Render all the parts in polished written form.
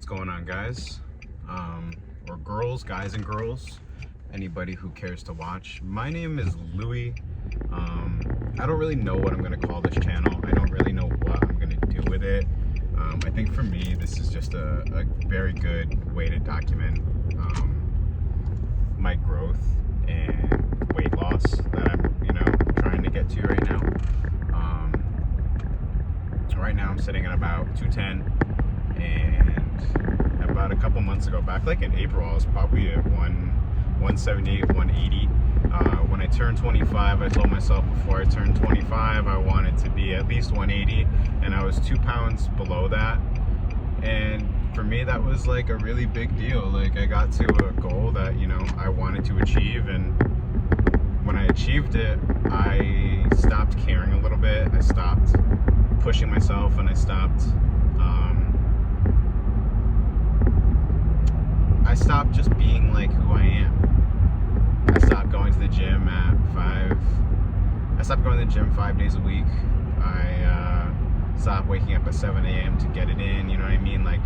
going on, guys? Or girls, guys and girls, anybody who cares to watch. My name is Louis. I don't really know what I'm going to call this channel. I don't really know what I'm going to do with it. I think for me, this is just a very good way to document my growth and weight loss that I'm, trying to get to right now. Right now I'm sitting at about 210, and about a couple months ago, back like in April, I was probably at 178, 180. When I turned 25, I told myself before I turned 25 I wanted to be at least 180, and I was 2 pounds below that. And for me, that was like a really big deal. Like, I got to a goal that I wanted to achieve, and when I achieved it, I stopped caring a little bit. I stopped pushing myself, and I stopped just being like who I am. I stopped going to the gym I stopped going to the gym 5 days a week. I stopped waking up at 7 a.m. to get it in, you know what I mean? Like,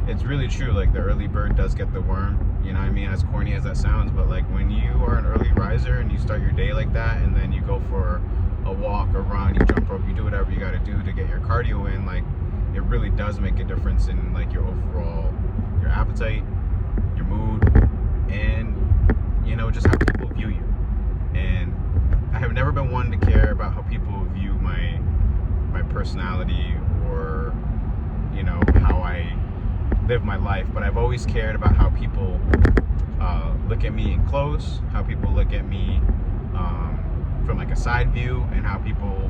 it's really true, like the early bird does get the worm, you know what I mean? As corny as that sounds, but like when you are an early riser and you start your day like that, and then you go for a walk, a run, you jump rope, you do whatever you got to do to get your cardio in, like, it really does make a difference in like your overall, your appetite, your mood, and just how people view you. And I have never been one to care about how people view my personality, or how I live my life, but I've always cared about how people look at me in close, how people look at me from like a side view, and how people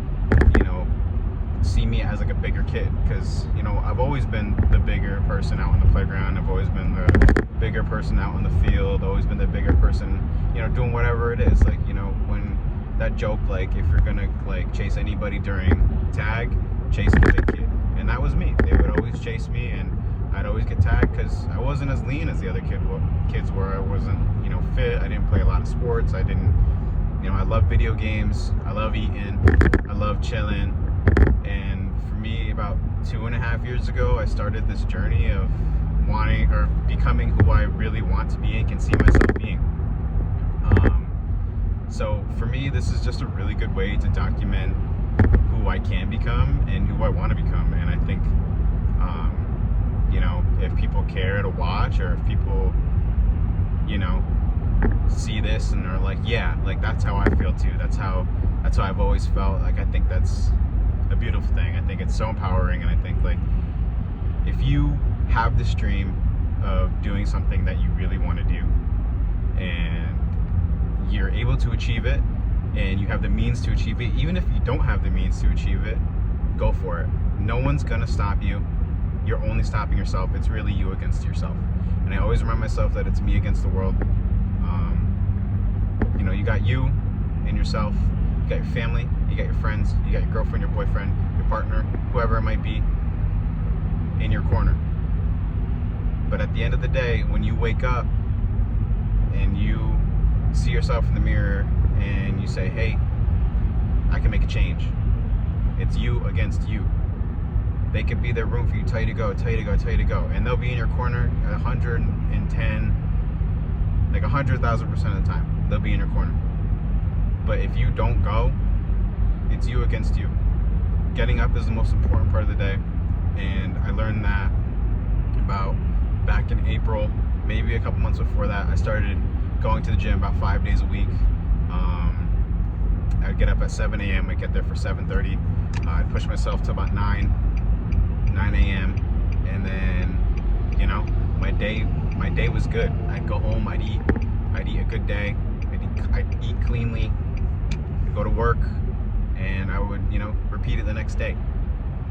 see me as like a bigger kid, because I've always been the bigger person out on the playground. I've always been the bigger person out on the field, always been the bigger person doing whatever it is. Like, when that joke, like, if you're gonna like chase anybody during tag, chase the big kid. And that was me. They would always chase me, and I'd always get tagged because I wasn't as lean as the other kids were. I wasn't fit. I didn't play a lot of sports. I didn't I love video games, I love eating, I love chilling. And for me, about 2.5 years ago, I started this journey of wanting, or becoming, who I really want to be and can see myself being. So for me, this is just a really good way to document who I can become and who I want to become. And I think if people care to watch, or if people see this and are like, yeah, like, that's how I feel too, that's how I've always felt, like, I think that's a beautiful thing. I think it's so empowering. And I think, like, if you have this dream of doing something that you really want to do, and you're able to achieve it, and you have the means to achieve it, even if you don't have the means to achieve it, go for it. No one's gonna stop you. You're only stopping yourself. It's really you against yourself. And I always remind myself that it's me against the world. You got you and yourself, you got your family, you got your friends, you got your girlfriend, your boyfriend, your partner, whoever it might be, in your corner. But at the end of the day, when you wake up and you see yourself in the mirror and you say, hey, I can make a change, it's you against you. They could be there room for you, tell you to go, tell you to go, tell you to go. And they'll be in your corner at 110, like 100,000% of the time. They'll be in your corner. But if you don't go, it's you against you. Getting up is the most important part of the day. And I learned that about back in April, maybe a couple months before that. I started going to the gym about 5 days a week. I'd get up at 7 a.m. I'd get there for 7:30. I'd push myself to about 9 a.m. And then, my day was good. I'd go home, I'd eat a good day. I'd eat cleanly, I'd go to work, and I would, repeat it the next day.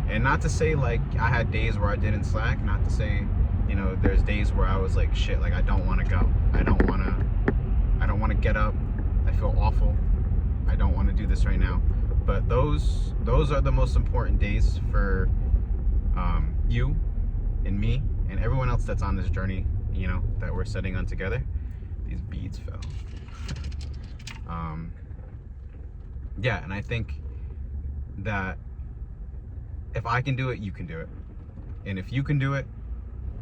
And not to say, like, I had days where I didn't slack, not to say, there's days where I was like, shit, like, I don't want to go. I don't want to get up. I feel awful. I don't want to do this right now. But those are the most important days for you and me and everyone else that's on this journey, that we're setting on together. These beads fell. Yeah, and I think that if I can do it, you can do it. And if you can do it,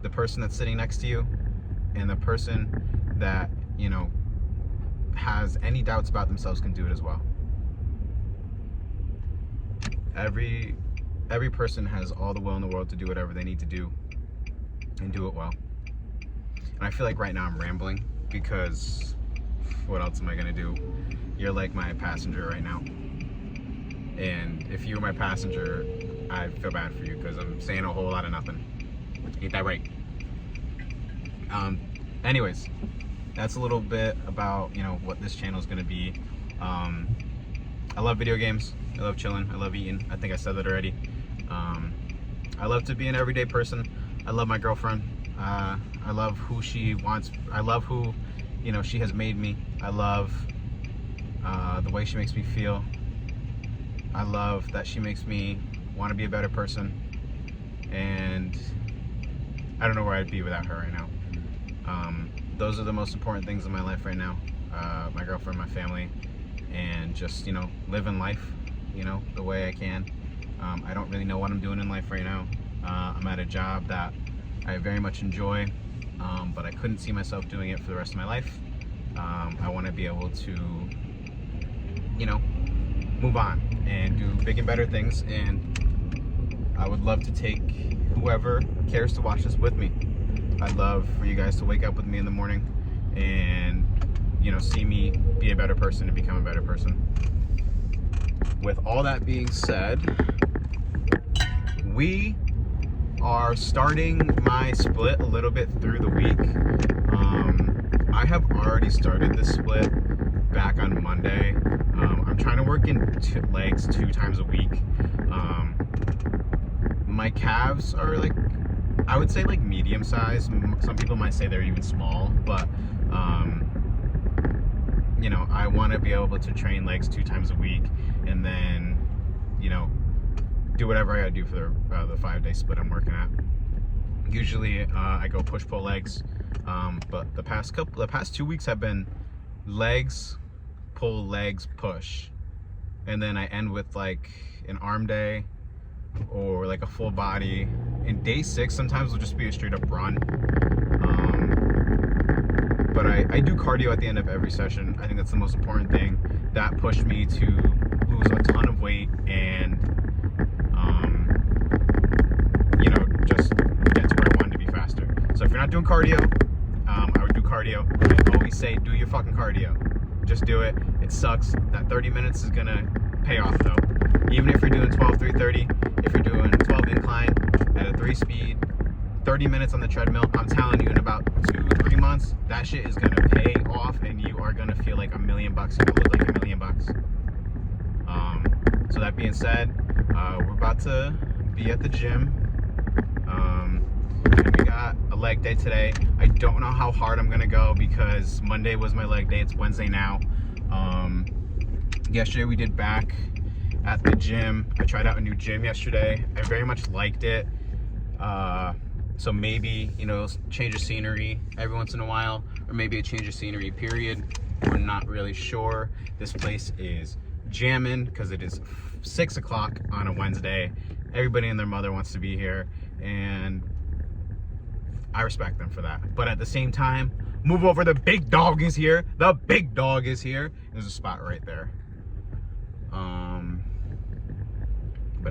the person that's sitting next to you and the person that, you know, has any doubts about themselves can do it as well. Every person has all the will in the world to do whatever they need to do and do it well. And I feel like right now I'm rambling because what else am I gonna do? You're like my passenger right now. And if you were my passenger, I feel bad for you because I'm saying a whole lot of nothing. Ain't that right? Anyways, that's a little bit about, you know, what this channel is gonna be. I love video games. I love chilling. I love eating. I think I said that already. I love to be an everyday person. I love my girlfriend. I love who she wants. I love who, you know, she has made me. I love the way she makes me feel. I love that she makes me want to be a better person. And I don't know where I'd be without her right now. Those are the most important things in my life right now. My girlfriend, my family, and just, you know, living life, you know, the way I can. I don't really know what I'm doing in life right now. I'm at a job that I very much enjoy, but I couldn't see myself doing it for the rest of my life. I want to be able to, you know, move on and do big and better things, and I would love to take whoever cares to watch this with me. I'd love for you guys to wake up with me in the morning and, you know, see me be a better person and become a better person. With all that being said, we are starting my split a little bit through the week. I have already started this split back on Monday. I'm trying to work in legs 2 times a week. My calves are like, I would say like medium size. Some people might say they're even small, but you know, I want to be able to train legs 2 times a week, and then, you know, do whatever I gotta do for the 5-day split I'm working at. Usually I go push-pull legs, but the past 2 weeks have been legs, pull, legs, push, and then I end with like an arm day or like a full body. And day 6 sometimes will just be a straight up run. But I do cardio at the end of every session. I think that's the most important thing. That pushed me to lose a ton of weight and you know, just get to where I wanted to be faster. So if you're not doing cardio, I would do cardio. I always say do your fucking cardio. Just do it. It sucks. That 30 minutes is gonna pay off though. Even if you're doing 12 330, if you're doing 12 incline at a 3 speed, 30 minutes on the treadmill, I'm telling you, in about 2-3 months, that shit is gonna pay off and you are gonna feel like $1 million. You're gonna look like $1 million. So that being said, we're about to be at the gym. We got a leg day today. I don't know how hard I'm gonna go because Monday was my leg day. It's Wednesday now. Yesterday we did back at the gym. I tried out a new gym yesterday. I very much liked it. So maybe, you know, change of scenery every once in a while, or maybe a change of scenery period. We're not really sure. This place is jamming because it is 6 o'clock on a Wednesday. Everybody and their mother wants to be here, and I respect them for that. But at the same time, move over, the big dog is here. The big dog is here. There's a spot right there. But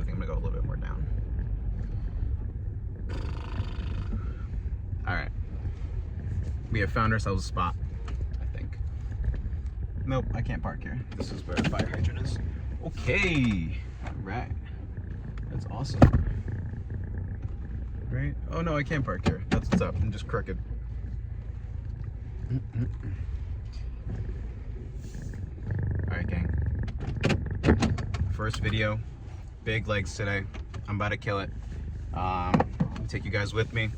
I think I'm gonna go a little bit more down. All right, we have found ourselves a spot, I think. Nope, I can't park here. This is where the fire hydrant is. Okay, all right, that's awesome. Right? Oh no, I can't park here. That's what's up. I'm just crooked. All right, gang. First video, big legs today. I'm about to kill it. I'll take you guys with me.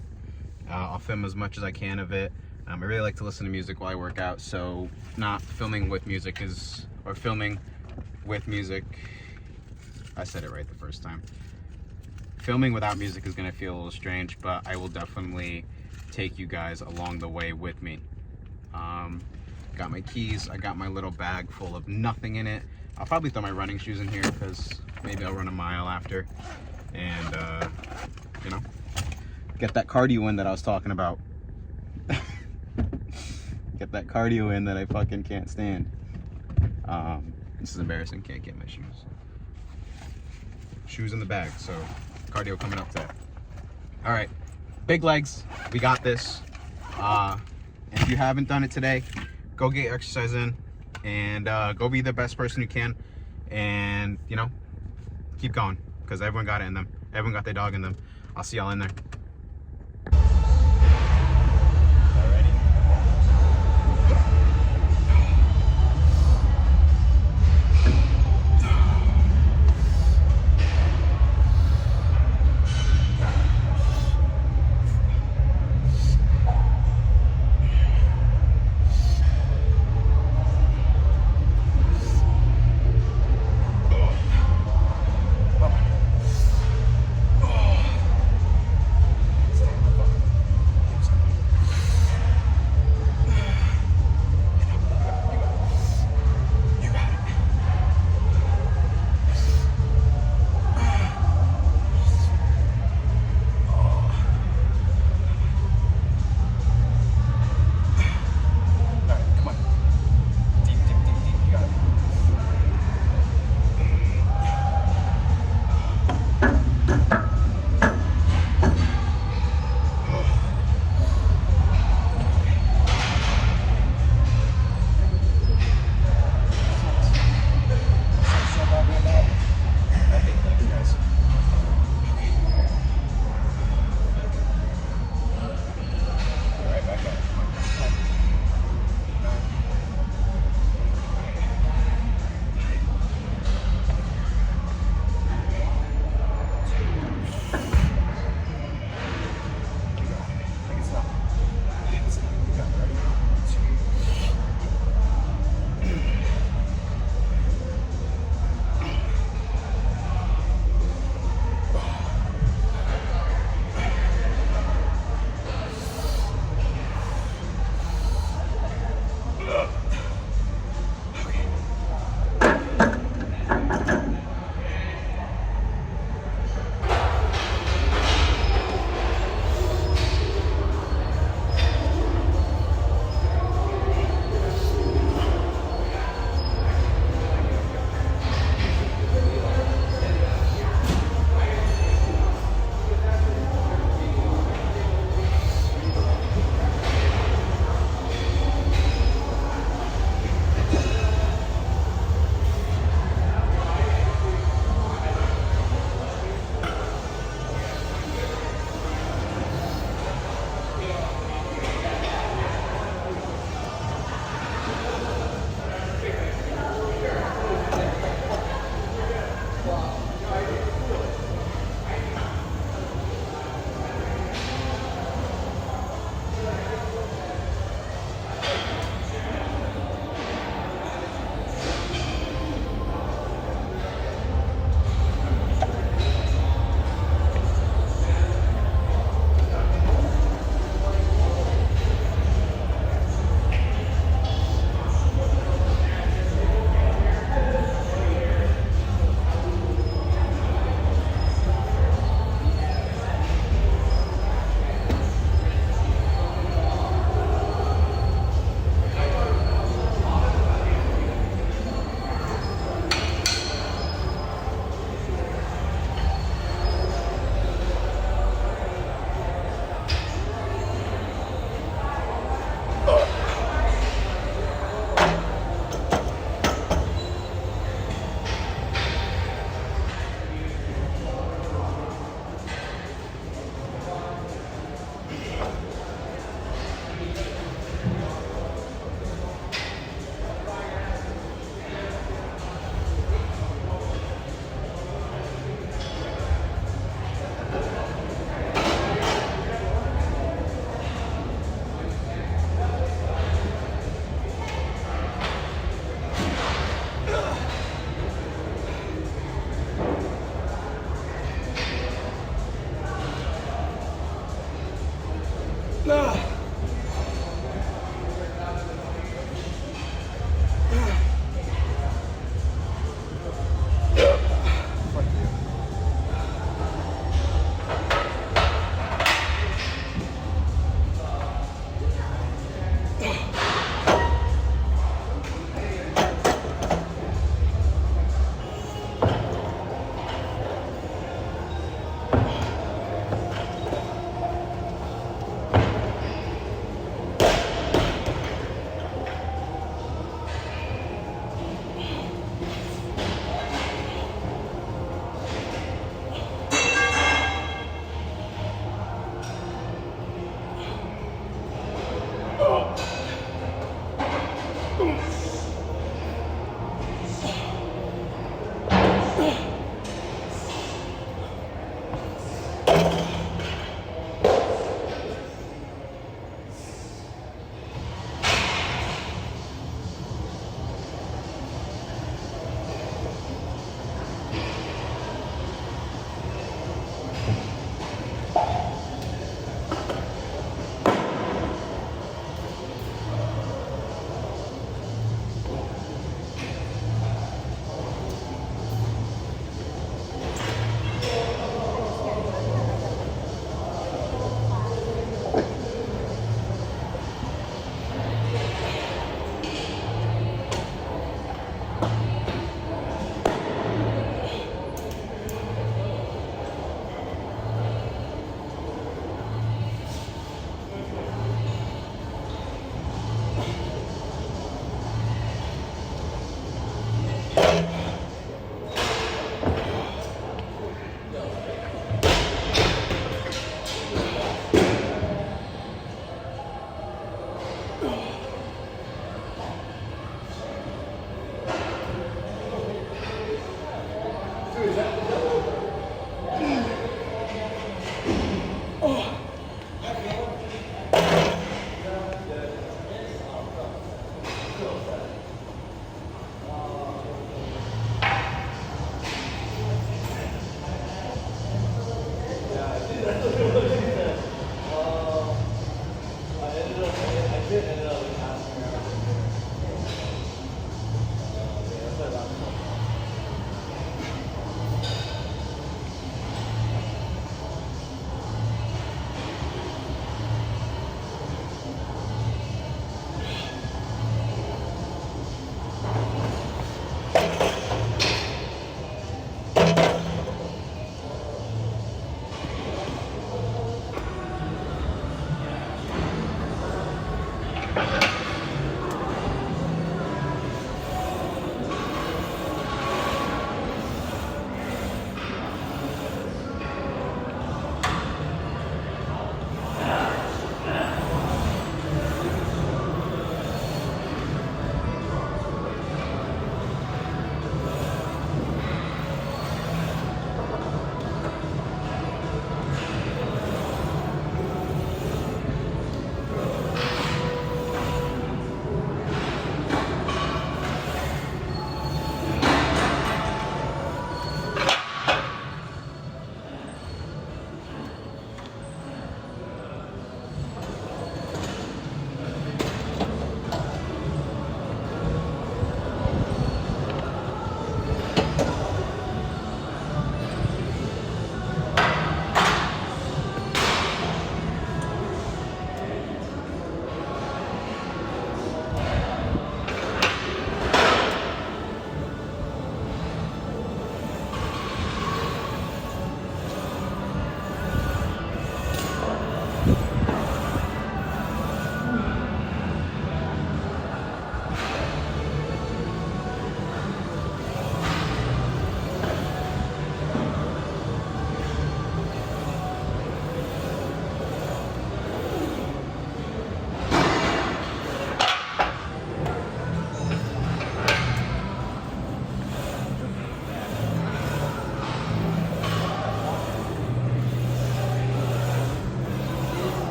I'll film as much as I can of it. I really like to listen to music while I work out, so not filming with music or filming with music. I said it right the first time. Filming without music is gonna feel a little strange, but I will definitely take you guys along the way with me. Got my keys, I got my little bag full of nothing in it. I'll probably throw my running shoes in here because maybe I'll run a mile after. And, you know, Get that cardio in that I was talking about. Get that cardio in that I fucking can't stand. This is embarrassing. Can't get my shoes. Shoes in the bag, so cardio coming up today. All right, big legs. We got this. If you haven't done it today, go get exercise in and go be the best person you can. And, you know, keep going because everyone got it in them. Everyone got their dog in them. I'll see y'all in there.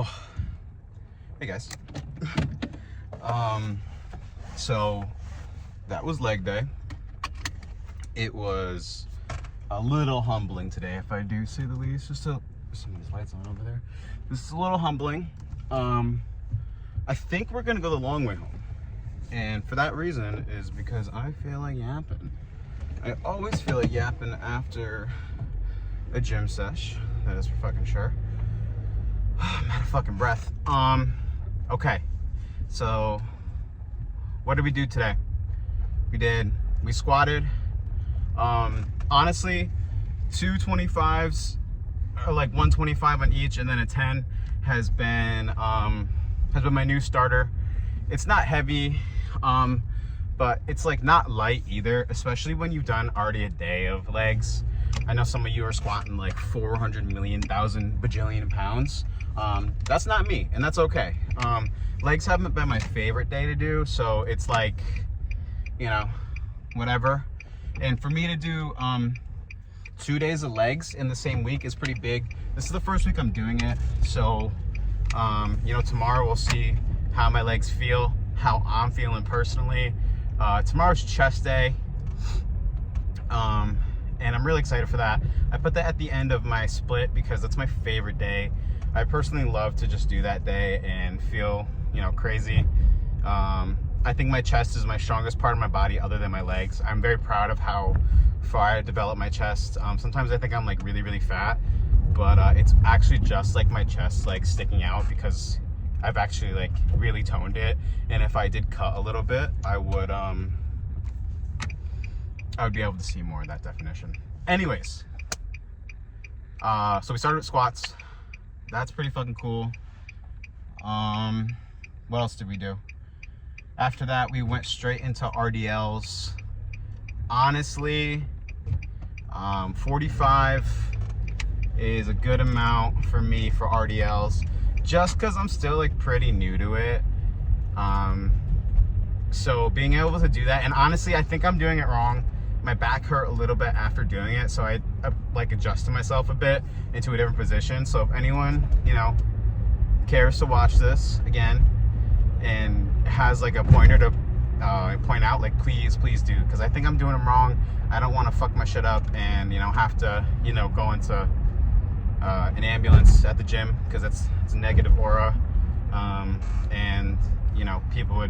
Oh, hey guys. So that was leg day. It was a little humbling today, if I do say the least. Just some of these lights on over there. This is a little humbling. I think we're gonna go the long way home, and for that reason is because I feel like yapping. I always feel like yapping after a gym sesh. That is for fucking sure. I'm out of fucking breath. Okay, so what did we do today? We squatted. Honestly, 2 25s, or like 125 on each, and then a 10 has been my new starter. It's not heavy, but it's like not light either, especially when you've done already a day of legs. I know some of you are squatting like 400 million thousand bajillion pounds. That's not me, and that's okay. Legs haven't been my favorite day to do, so it's like, you know, whatever. And for me to do 2 days of legs in the same week is pretty big. This is the first week I'm doing it, so you know, tomorrow we'll see how my legs feel, how I'm feeling personally. Tomorrow's chest day, and I'm really excited for that. I put that at the end of my split because that's my favorite day. I personally love to just do that day and feel, you know, crazy. I think my chest is my strongest part of my body other than my legs. I'm very proud of how far I developed my chest. Sometimes I think I'm like really, really fat, but it's actually just like my chest like sticking out because I've actually like really toned it. And if I did cut a little bit, I would be able to see more of that definition. Anyways, so we started with squats. That's pretty fucking cool. What else did we do? After that, we went straight into RDLs. Honestly, 45 is a good amount for me for RDLs, just because I'm still like pretty new to it. So being able to do that, and honestly, I think I'm doing it wrong. My back hurt a little bit after doing it, so I like adjusted myself a bit into a different position. So if anyone, you know, cares to watch this again and has like a pointer to point out, like please do, because I think I'm doing them wrong. I don't want to fuck my shit up and, you know, have to, you know, go into an ambulance at the gym because it's a negative aura, and you know, people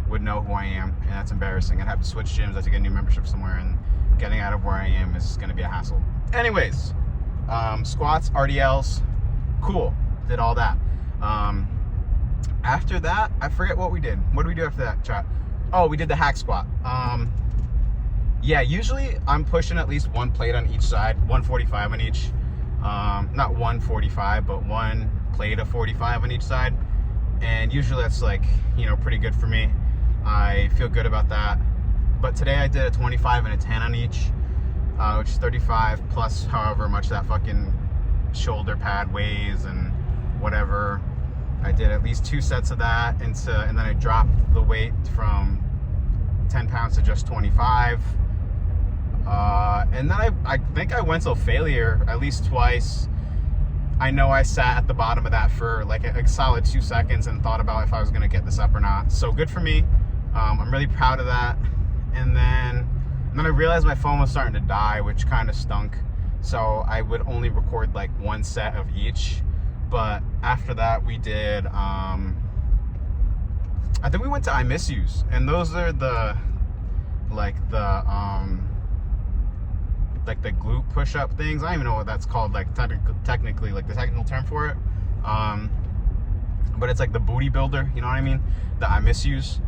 would know who I am, and that's embarrassing. I'd have to switch gyms. I have to get a new membership somewhere, and getting out of where I am is going to be a hassle. Anyways, squats, RDLs, cool. Did all that. After that, I forget what we did. What did we do after that, chat? Oh, we did the hack squat. Yeah, usually I'm pushing at least one plate on each side, 145 on each. Not 145, but one plate of 45 on each side. And usually that's like, you know, pretty good for me. I feel good about that. But today I did a 25 and a 10 on each, which is 35 plus however much that fucking shoulder pad weighs and whatever. I did at least 2 sets of that, and then I dropped the weight from 10 pounds to just 25. And then I think I went till failure at least twice. I know I sat at the bottom of that for like a solid 2 seconds and thought about if I was gonna get this up or not. So good for me. I'm really proud of that. And then I realized my phone was starting to die, which kind of stunk. So I would only record like 1 set of each. But after that, we did, I think we went to I Miss Yous, and those are the glute push-up things. I don't even know what that's called, like technically, like the technical term for it. But it's like the booty builder, you know what I mean? The I Miss Yous.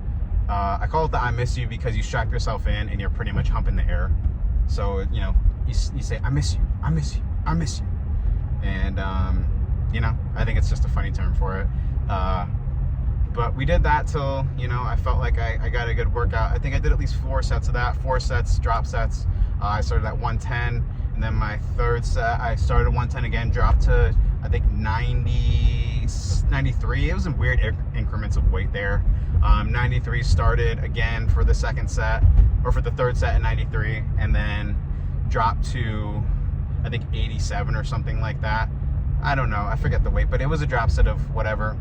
I call it the I Miss You because you strap yourself in and you're pretty much humping the air. So, you know, you say, I miss you, I miss you, I miss you. And, you know, I think it's just a funny term for it. But we did that till, you know, I felt like I got a good workout. I think I did at least 4 sets of that, 4 sets, drop sets. I started at 110, and then my 3rd set, I started at 110 again, dropped to, I think, 93. It was in weird increments of weight there. 93 started again for the 2nd set, or for the 3rd set at 93, and then dropped to, I think, 87 or something like that. I don't know, I forget the weight, but it was a drop set of whatever.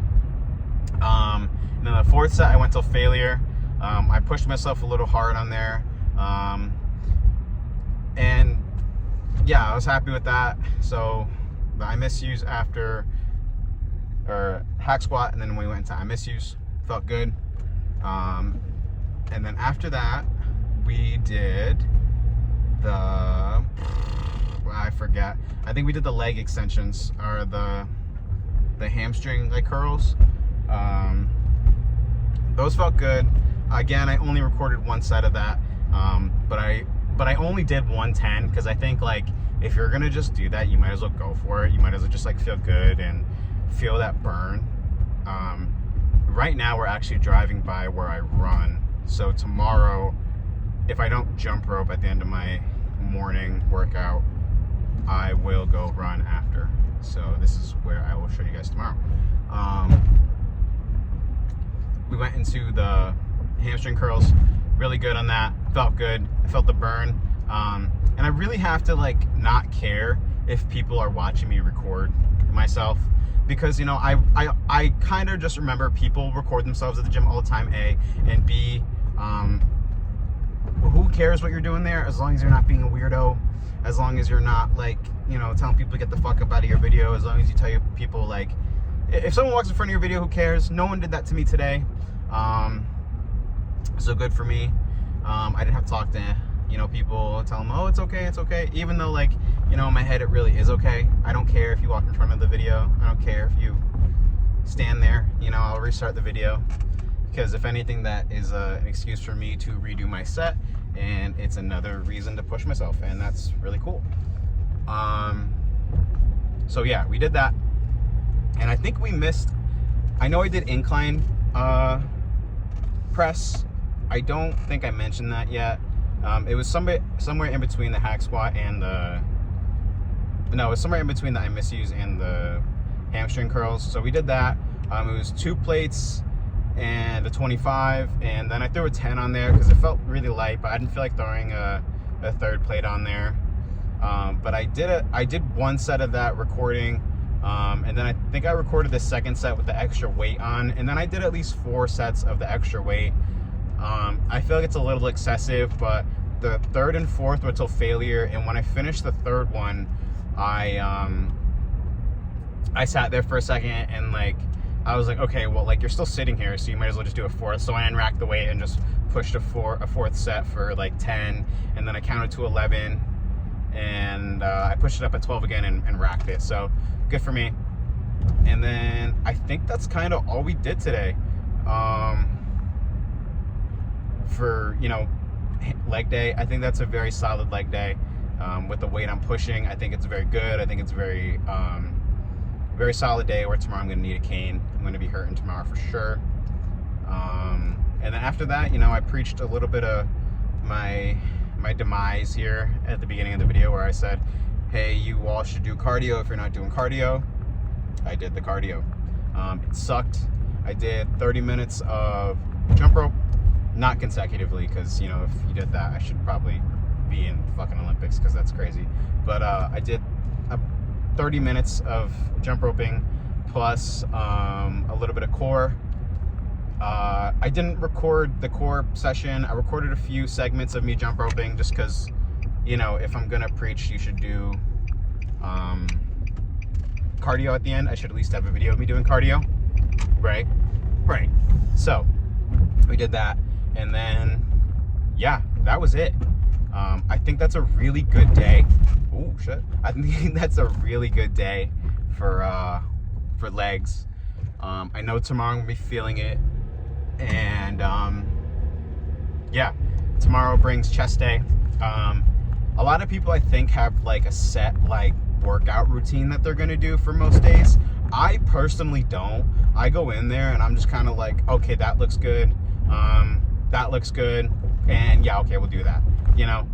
And then the fourth set I went till failure. I pushed myself a little hard on there, and yeah, I was happy with that. So the I miss yous after, or hack squat, and then we went into I miss yous, felt good. And then after that we did the, I forget, I think we did the leg extensions, or the hamstring like curls. Those felt good. Again, I only recorded one set of that, but I only did 110 because I think, like, if you're gonna just do that, you might as well go for it. You might as well just like feel good and feel that burn. Right now we're actually driving by where I run, so tomorrow, if I don't jump rope at the end of my morning workout, I will go run after. So this is where I will show you guys tomorrow. We went into the hamstring curls, really good on that, felt good, I felt the burn. And I really have to like not care if people are watching me record myself, because, you know, I kind of just remember people record themselves at the gym all the time, A, and B, who cares what you're doing there, as long as you're not being a weirdo, as long as you're not, like, you know, telling people to get the fuck up out of your video, as long as you tell your people, like, if someone walks in front of your video, who cares? No one did that to me today. So good for me. I didn't have to talk to, you know, people, tell them, oh, it's okay, even though, like, you know, in my head it really is okay. I don't care if you walk in front of the video. I don't care if you stand there. You know, I'll restart the video, because if anything, that is an excuse for me to redo my set, and it's another reason to push myself, and that's really cool. So yeah, we did that, and I think we missed, I know I did incline press. I don't think I mentioned that yet. It was somewhere in between the hack squat and the, no, it was somewhere in between the I miss yous and the hamstring curls. So we did that. It was 2 plates and a 25, and then I threw a 10 on there because it felt really light, but I didn't feel like throwing a third plate on there. But I did one set of that recording, and then I think I recorded the second set with the extra weight on, and then I did at least 4 sets of the extra weight. I feel like it's a little excessive, but the third and fourth were till failure, and when I finished the third one, I sat there for a second, and like, I was like, okay, well, like, you're still sitting here, so you might as well just do a fourth. So I unracked the weight and just pushed a fourth set for like 10, and then I counted to 11, and I pushed it up at 12 again and racked it. So good for me. And then I think that's kind of all we did today. For, you know, leg day, I think that's a very solid leg day. With the weight I'm pushing, I think it's very good. I think it's very very solid day, where tomorrow I'm going to need a cane. I'm going to be hurting tomorrow for sure. And then after that, you know, I preached a little bit of my demise here at the beginning of the video, where I said, hey, you all should do cardio if you're not doing cardio. I did the cardio. It sucked. I did 30 minutes of jump rope, not consecutively, because, you know, if you did that, I should probably be in the fucking Olympics, because that's crazy. But I did 30 minutes of jump roping plus a little bit of core. I didn't record the core session. I recorded a few segments of me jump roping, just because, you know, if I'm gonna preach, you should do cardio at the end. I should at least have a video of me doing cardio, right? So we did that, and then yeah, that was it. I think that's a really good day. Oh shit! I think that's a really good day for legs. I know tomorrow I'm gonna be feeling it, and yeah, tomorrow brings chest day. A lot of people, I think, have like a set like workout routine that they're gonna do for most days. I personally don't. I go in there and I'm just kind of like, okay, that looks good. That looks good, and yeah, okay, we'll do that. You know.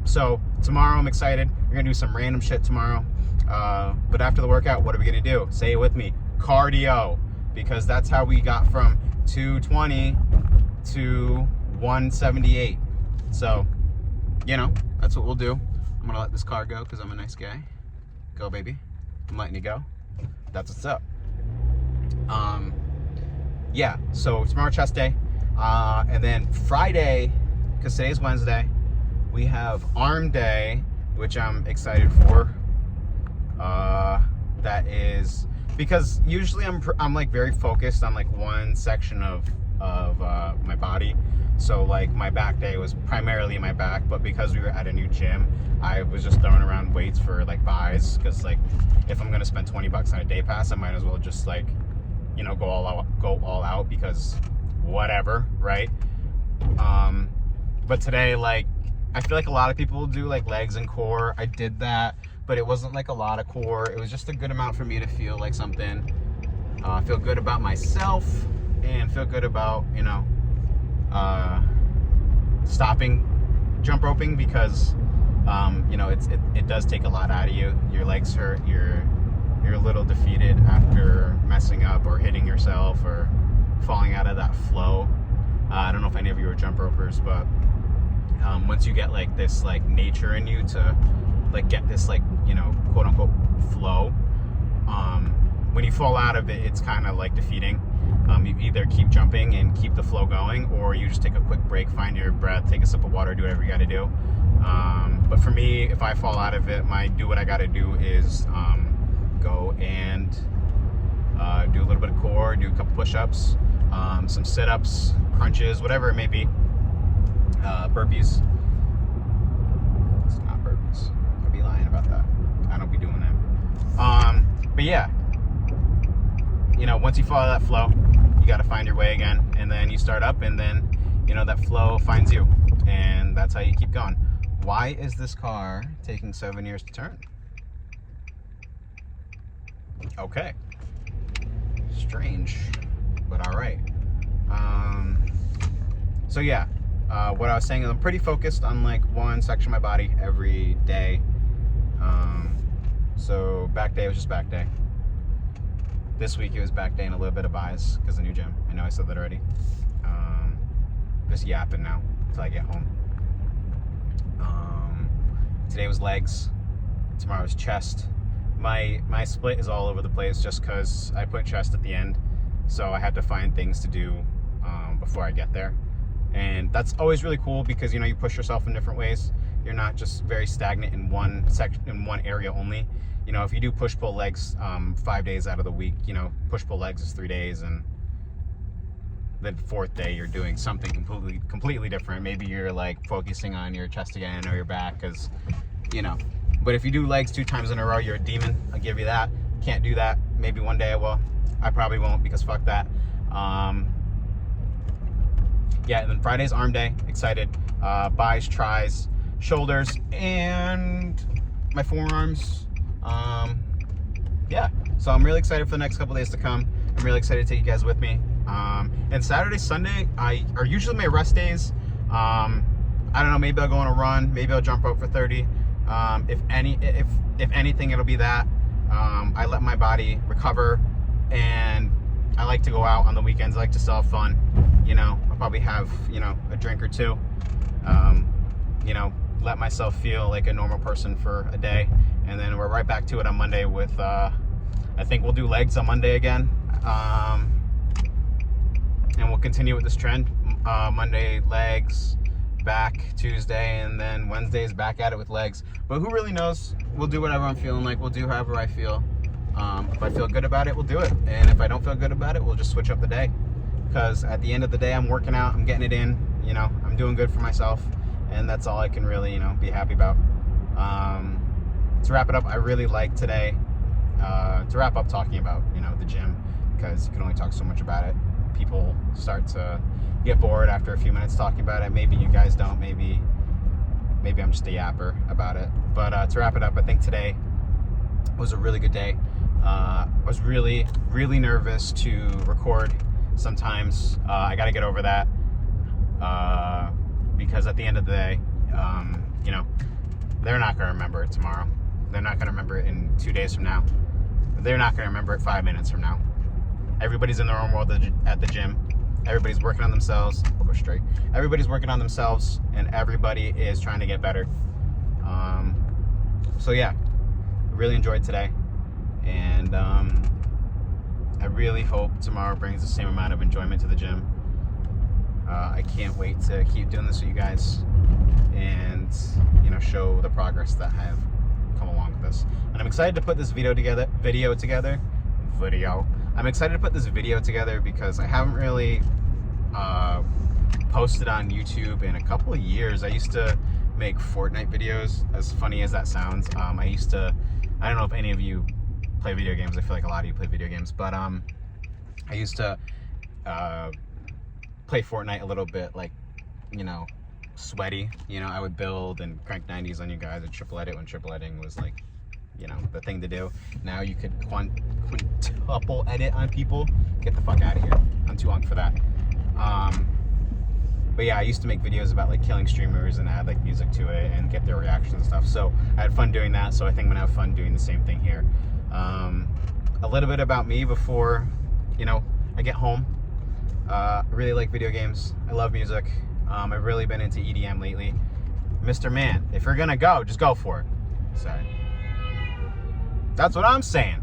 So tomorrow I'm excited. We're gonna do some random shit tomorrow. But after the workout, what are we gonna do? Say it with me. Cardio. Because that's how we got from 220 to 178. So, you know, that's what we'll do. I'm gonna let this car go because I'm a nice guy. Go, baby. I'm letting you go. That's what's up. Yeah, so tomorrow chest day. And then Friday, because today's Wednesday, we have arm day, which I'm excited for. That is because usually I'm like very focused on like one section of my body. So like my back day was primarily my back, but because we were at a new gym, I was just throwing around weights for like buys, because like if I'm gonna spend $20 on a day pass, I might as well just like, you know, go all out because whatever, right? But today, like, I feel like a lot of people do like legs and core. I did that, but it wasn't like a lot of core. It was just a good amount for me to feel like something, feel good about myself and feel good about, you know, stopping jump roping, because you know, it does take a lot out of you. Your legs hurt, you're a little defeated after messing up or hitting yourself or falling out of that flow. I don't know if any of you are jump ropers, but once you get like this like nature in you to like get this like, you know, quote unquote flow, when you fall out of it, it's kind of like defeating. You either keep jumping and keep the flow going, or you just take a quick break, find your breath, take a sip of water, do whatever you got to do. But for me, if I fall out of it, do what I got to do is go and do a little bit of core, do a couple push-ups, some sit-ups, crunches, whatever it may be, burpees. It's not burpees. I'd be lying about that. I don't be doing that. But yeah, you know, once you follow that flow, you got to find your way again, and then you start up, and then, you know, that flow finds you, and that's how you keep going. Why is this car taking 7 years to turn? Okay. Strange, but all right. So yeah, what I was saying is I'm pretty focused on like one section of my body every day. So back day was just back day. This week it was back day and a little bit of buys because of the new gym. I know I said that already. Just yapping now until I get home. Today was legs. Tomorrow was chest. My split is all over the place just because I put chest at the end, so I had to find things to do before I get there. And that's always really cool because, you know, you push yourself in different ways. You're not just very stagnant in one section, in one area only. You know, if you do push-pull legs 5 days out of the week, you know, push-pull legs is 3 days, and the fourth day you're doing something completely different. Maybe you're like focusing on your chest again or your back, because, you know. But if you do legs 2 times in a row, you're a demon. I'll give you that. Can't do that. Maybe one day I will. I probably won't, because fuck that. Yeah, and then Friday's arm day. Excited. Buys, tries, shoulders, and my forearms. Yeah, so I'm really excited for the next couple days to come. I'm really excited to take you guys with me. And Saturday, Sunday are usually my rest days. I don't know, maybe I'll go on a run, maybe I'll jump rope for 30. If anything, it'll be that. I let my body recover, and I like to go out on the weekends. I like to still have fun. You know, I'll probably have, you know, a drink or two. You know, let myself feel like a normal person for a day, and then we're right back to it on Monday with, I think we'll do legs on Monday again. And we'll continue with this trend. Monday, legs, back Tuesday, and then Wednesday's back at it with legs. But who really knows? We'll do whatever I'm feeling like. We'll do however I feel. If I feel good about it, we'll do it. And if I don't feel good about it, we'll just switch up the day. Because at the end of the day, I'm working out, I'm getting it in, you know, I'm doing good for myself. And that's all I can really, you know, be happy about. To wrap it up, I really like today, to wrap up talking about, you know, the gym, because you can only talk so much about it. People start to get bored after a few minutes talking about it. Maybe you guys don't, maybe I'm just a yapper about it. But to wrap it up, I think today was a really good day. I was really, really nervous to record sometimes. I got to get over that, because at the end of the day, you know, they're not going to remember it tomorrow. They're not going to remember it in 2 days from now. They're not going to remember it 5 minutes from now. Everybody's in their own world at the gym. Everybody's working on themselves. We'll go straight. Everybody's working on themselves, and everybody is trying to get better. So yeah, really enjoyed today, And I really hope tomorrow brings the same amount of enjoyment to the gym. I can't wait to keep doing this with you guys and, you know, show the progress that I have come along with this. And I'm excited to put this video together. I'm excited to put this video together because I haven't really posted on YouTube in a couple of years. I used to make Fortnite videos, as funny as that sounds. I don't know if any of you play video games. I feel like a lot of you play video games, but I used to play Fortnite a little bit, like, you know, sweaty. You know, I would build and crank 90s on you guys and triple edit when triple editing was, like, you know, the thing to do. Now you could quintuple edit on people. Get the fuck out of here. I'm too young for that. But yeah, I used to make videos about like killing streamers and add like music to it and get their reactions and stuff. So I had fun doing that. So I think I'm gonna have fun doing the same thing here. A little bit about me before, you know, I get home. I really like video games. I love music. I've really been into EDM lately. Mr. Man, if you're gonna go, just go for it. Sorry. That's what I'm saying.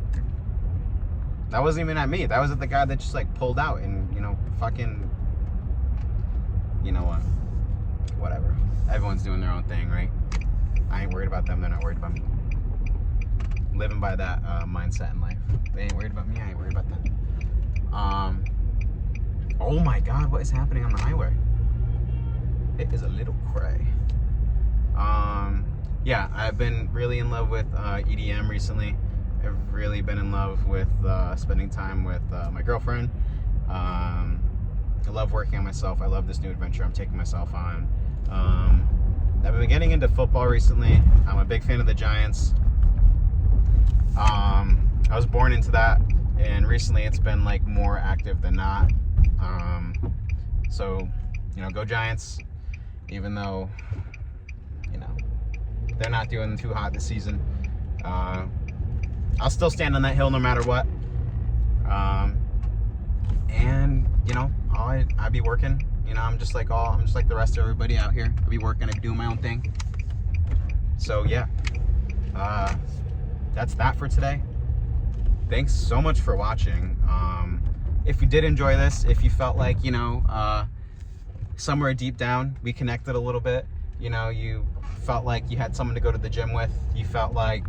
That wasn't even at me. That was at the guy that just like pulled out and, you know, fucking, you know what? Whatever. Everyone's doing their own thing, right? I ain't worried about them. They're not worried about me. Living by that mindset in life. They ain't worried about me. I ain't worried about them. Oh my God, what is happening on the highway? It is a little cray. Yeah, I've been really in love with EDM recently. I've really been in love with spending time with my girlfriend. I love working on myself. I love this new adventure I'm taking myself on. I've been getting into football recently. I'm a big fan of the Giants. I was born into that, and recently it's been like more active than not. So, you know, go Giants, even though, you know, they're not doing too hot this season. I'll still stand on that hill no matter what. And, you know, I be working. You know, I'm just like the rest of everybody out here. I be working, I be doing my own thing. So yeah, that's that for today. Thanks so much for watching. If you did enjoy this, if you felt like, you know, somewhere deep down we connected a little bit, you know, you felt like you had someone to go to the gym with, you felt like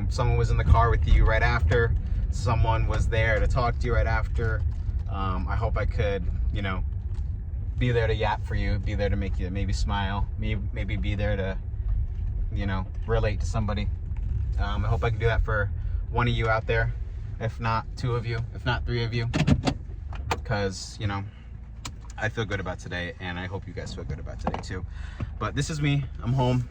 someone was in the car with you right after, someone was there to talk to you right after, I hope I could, you know, be there to yap for you, be there to make you maybe smile, maybe be there to, you know, relate to somebody. I hope I can do that for one of you out there, if not two of you, if not three of you, because, you know, I feel good about today, and I hope you guys feel good about today too. But this is me. I'm home.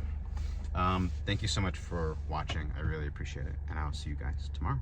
Thank you so much for watching. I really appreciate it, and I'll see you guys tomorrow.